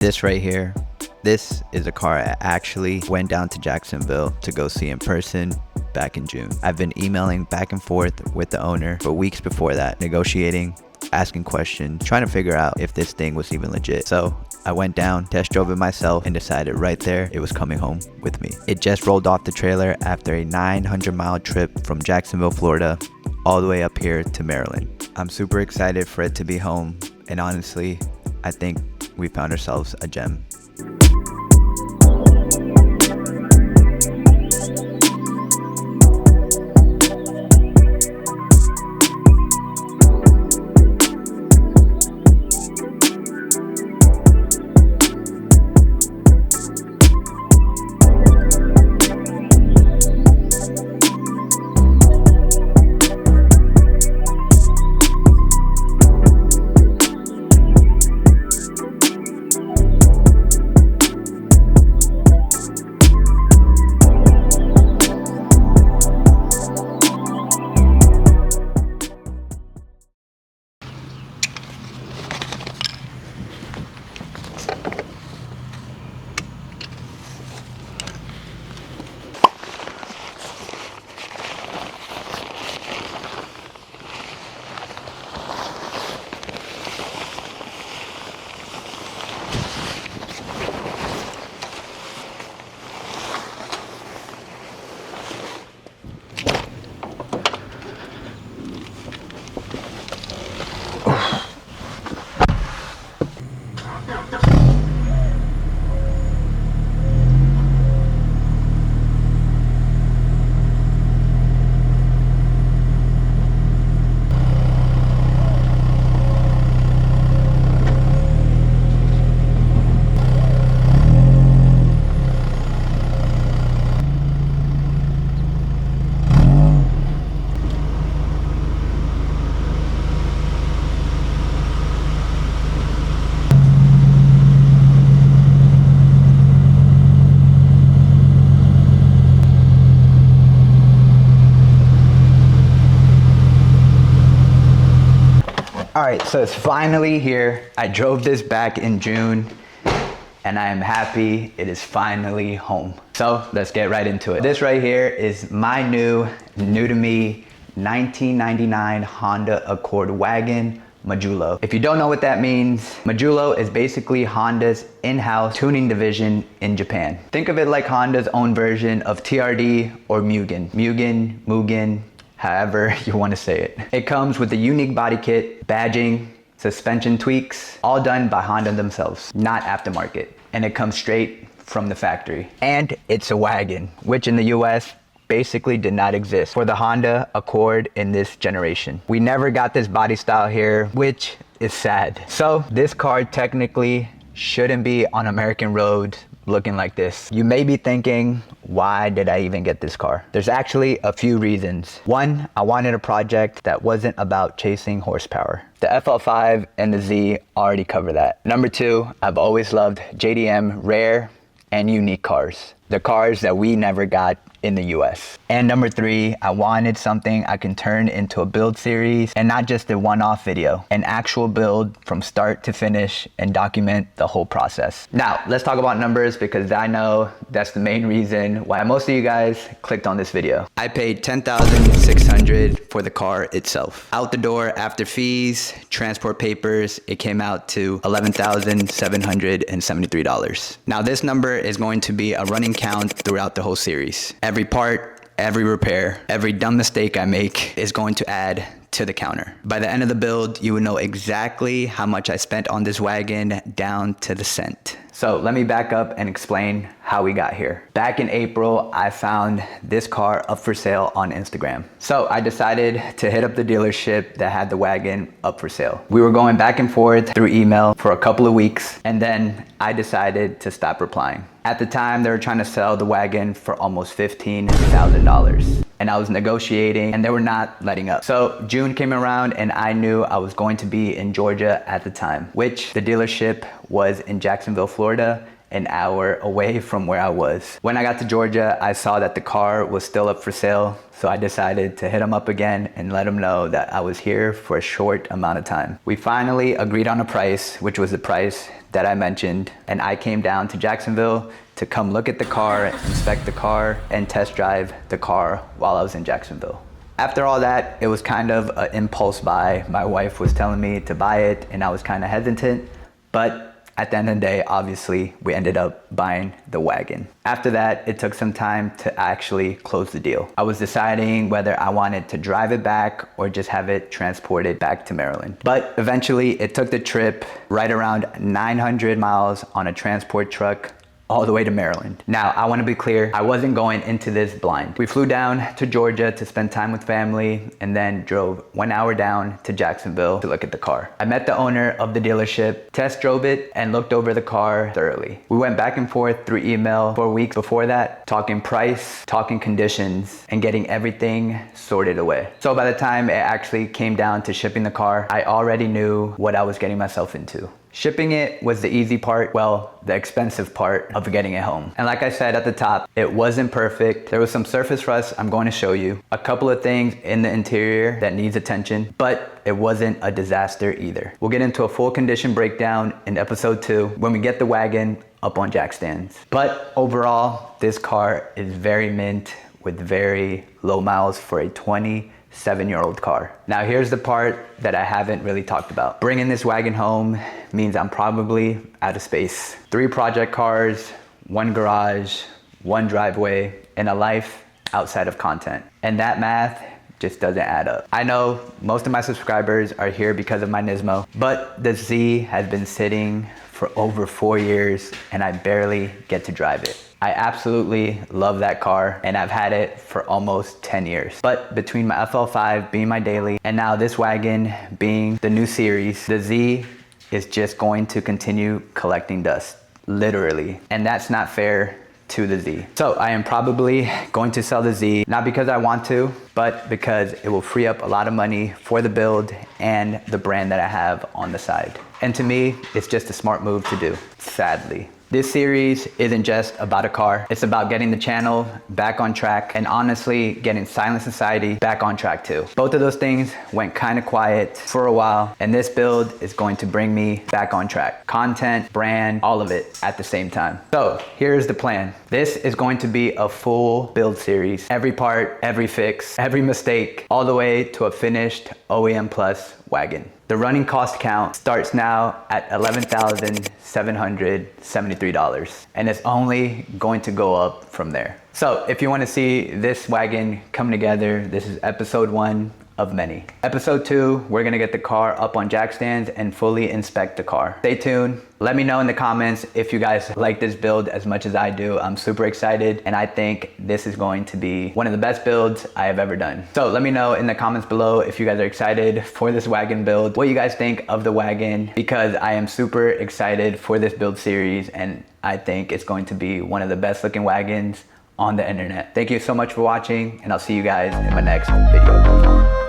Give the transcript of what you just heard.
This right here, this is a car I actually went down to Jacksonville to go see in person back in June. I've been emailing back and forth with the owner for weeks before that, negotiating, asking questions, trying to figure out if this thing was even legit. So I went down, test drove it myself, and decided right there it was coming home with me. It just rolled off the trailer after a 900-mile trip from Jacksonville, Florida, all the way up here to Maryland. I'm super excited for it to be home, and honestly, I think we found ourselves a gem. All right, so it's finally here. I drove this back in June and I am happy it is finally home. So let's get right into it. This right here is my new to me 1999 Honda Accord Wagon Modulo. If you don't know what that means, Modulo is basically Honda's in-house tuning division in Japan. Think of it like Honda's own version of TRD or Mugen, however you want to say it. It comes with a unique body kit, badging, suspension tweaks, all done by Honda themselves, not aftermarket. And it comes straight from the factory. And it's a wagon, which in the US basically did not exist for the Honda Accord in this generation. We never got this body style here, which is sad. So this car technically shouldn't be on American roads looking like this. You may be thinking, why did I even get this car? There's actually a few reasons. One, I wanted a project that wasn't about chasing horsepower. The FL5 and the Z already cover that. Number two, I've always loved JDM rare and unique cars. The cars that we never got in the US. And number three, I wanted something I can turn into a build series and not just a one-off video, an actual build from start to finish and document the whole process. Now, let's talk about numbers because I know that's the main reason why most of you guys clicked on this video. I paid $10,600 for the car itself. Out the door after fees, transport papers, it came out to $11,773. Now this number is going to be a running count throughout the whole series. Every part, every repair, every dumb mistake I make is going to add to the counter. By the end of the build, you would know exactly how much I spent on this wagon down to the cent. So let me back up and explain how we got here. Back in April, I found this car up for sale on Instagram. So I decided to hit up the dealership that had the wagon up for sale. We were going back and forth through email for a couple of weeks, and then I decided to stop replying. At the time, they were trying to sell the wagon for almost $15,000. And I was negotiating and they were not letting up. So June came around and I knew I was going to be in Georgia at the time, which the dealership was in Jacksonville, Florida, an hour away from where I was. When I got to Georgia, I saw that the car was still up for sale. So I decided to hit him up again and let him know that I was here for a short amount of time. We finally agreed on a price, which was the price that I mentioned, and I came down to Jacksonville to come look at the car, inspect the car, and test drive the car while I was in Jacksonville. After all that, it was kind of an impulse buy. My wife was telling me to buy it and I was kind of hesitant, but at the end of the day, obviously, we ended up buying the wagon. After that, it took some time to actually close the deal. I was deciding whether I wanted to drive it back or just have it transported back to Maryland. But eventually, it took the trip right around 900 miles on a transport truck all the way to Maryland. Now, I wanna be clear, I wasn't going into this blind. We flew down to Georgia to spend time with family and then drove 1 hour down to Jacksonville to look at the car. I met the owner of the dealership, test drove it, and looked over the car thoroughly. We went back and forth through email for weeks before that, talking price, talking conditions, and getting everything sorted away. So by the time it actually came down to shipping the car, I already knew what I was getting myself into. Shipping it was the easy part, well, the expensive part of getting it home. And like I said at the top, it wasn't perfect. There was some surface rust I'm going to show you. A couple of things in the interior that needs attention, but it wasn't a disaster either. We'll get into a full condition breakdown in episode 2 when we get the wagon up on jack stands. But overall, this car is very mint with very low miles for a 27-year-old car. Now here's the part that I haven't really talked about. Bringing this wagon home means I'm probably out of space. 3 project cars, 1 garage, 1 driveway, and a life outside of content. And that math just doesn't add up. I know most of my subscribers are here because of my Nismo, but the Z has been sitting for over 4 years and I barely get to drive it. I absolutely love that car and I've had it for almost 10 years. But between my FL5 being my daily and now this wagon being the new series, the Z is just going to continue collecting dust, literally. And that's not fair to the Z. So I am probably going to sell the Z, not because I want to, but because it will free up a lot of money for the build and the brand that I have on the side. And to me, it's just a smart move to do, sadly. This series isn't just about a car. It's about getting the channel back on track and honestly getting Silent Society back on track too. Both of those things went kind of quiet for a while and this build is going to bring me back on track. Content, brand, all of it at the same time. So here's the plan. This is going to be a full build series. Every part, every fix, every mistake, all the way to a finished OEM Plus wagon. The running cost count starts now at $11,773 and it's only going to go up from there. So if you want to see this wagon come together, this is episode 1 of many. Episode 2, we're gonna get the car up on jack stands and fully inspect the car. Stay tuned. Let me know in the comments if you guys like this build as much as I do. I'm super excited and I think this is going to be one of the best builds I have ever done. So let me know in the comments below if you guys are excited for this wagon build, what you guys think of the wagon, because I am super excited for this build series and I think it's going to be one of the best looking wagons on the internet. Thank you so much for watching and I'll see you guys in my next video.